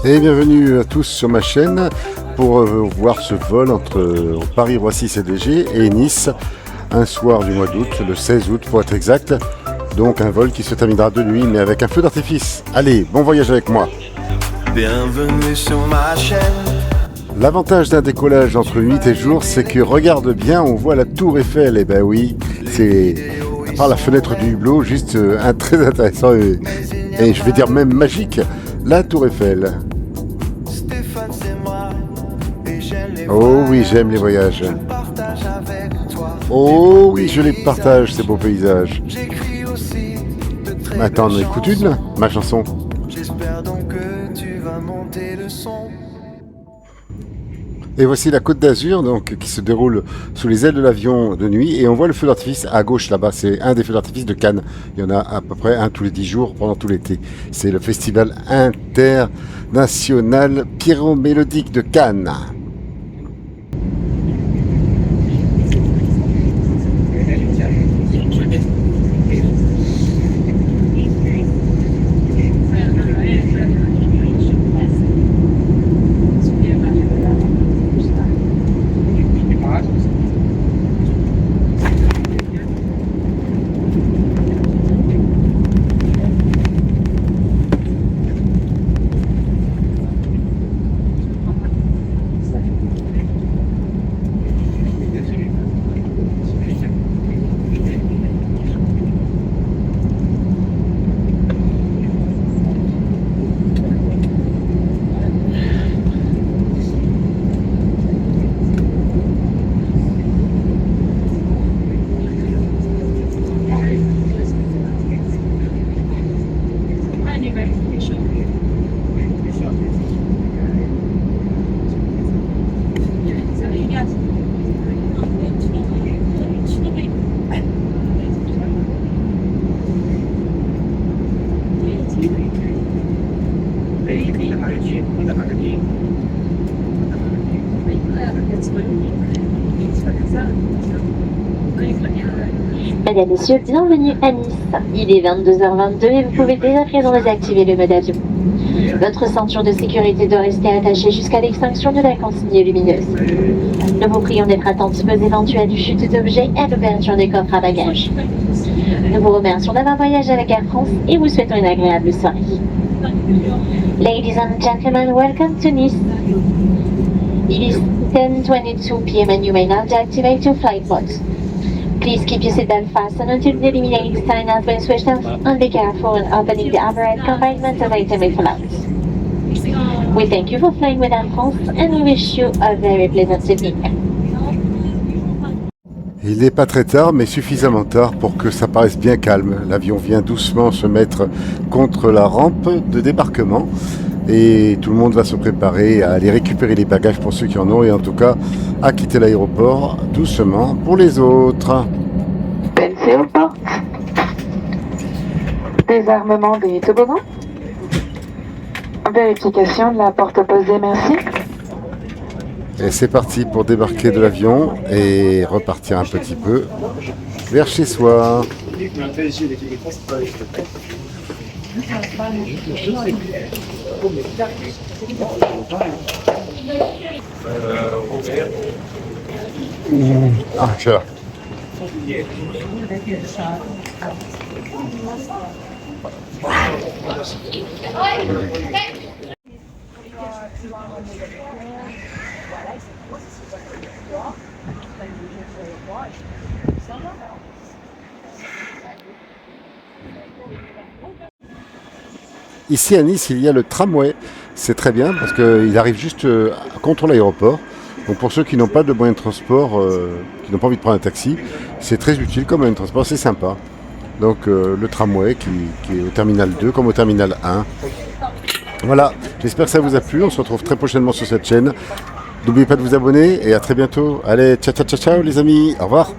Et bienvenue à tous sur ma chaîne pour voir ce vol entre Paris-Roissy CDG et Nice, un soir du mois d'août, le 16 août pour être exact. Donc un vol qui se terminera de nuit mais avec un feu d'artifice. Allez, bon voyage avec moi. Bienvenue sur ma chaîne. L'avantage d'un décollage entre nuit et jour, c'est que regarde bien, on voit la tour Eiffel. Et ben oui, c'est par la fenêtre du hublot, juste un très intéressant et je vais dire même magique, la tour Eiffel. Oh oui, j'aime les voyages. Oh oui, je les partage, ces beaux paysages. Attends, on écoute une, ma chanson. J'espère donc que tu vas monter le son. Et voici la Côte d'Azur, donc qui se déroule sous les ailes de l'avion de nuit, et on voit le feu d'artifice à gauche là-bas. C'est un des feux d'artifice de Cannes. Il y en a à peu près un tous les 10 jours pendant tout l'été. C'est le festival international pyromélodique de Cannes. Mesdames, Messieurs, bienvenue à Nice. Il est 22h22 et vous pouvez dès à présent désactiver le mode avion. Votre ceinture de sécurité doit rester attachée jusqu'à l'extinction de la consigne lumineuse. Nous vous prions d'être attentifs aux éventuelles chutes d'objets et à l'ouverture des coffres à bagages. Nous vous remercions d'avoir voyagé avec Air France et vous souhaitons une agréable soirée. Ladies and gentlemen, welcome to Nice. It is 10:22 p.m. and you may now deactivate your flight mode. Please keep your seatbelt fastened until the illuminating sign has been switched off and be careful when opening the overhead compartment as item may fall out. We thank you for flying with Air France and we wish you a very pleasant evening. Il n'est pas très tard, mais suffisamment tard pour que ça paraisse bien calme. L'avion vient doucement se mettre contre la rampe de débarquement et tout le monde va se préparer à aller récupérer les bagages pour ceux qui en ont et en tout cas à quitter l'aéroport doucement pour les autres. Pensez aux portes. Désarmement des toboggans. Vérification de la porte opposée, merci. Et c'est parti pour débarquer de l'avion et repartir un petit peu vers chez soi. Ah, je suis là. Ici à Nice, il y a le tramway. C'est très bien parce qu'il arrive juste contre l'aéroport. Donc pour ceux qui n'ont pas de moyen de transport, qui n'ont pas envie de prendre un taxi, c'est très utile comme moyen de transport, c'est sympa. Donc le tramway qui est au terminal 2 comme au terminal 1. Voilà, j'espère que ça vous a plu. On se retrouve très prochainement sur cette chaîne. N'oubliez pas de vous abonner et à très bientôt. Allez, ciao ciao ciao ciao les amis, au revoir.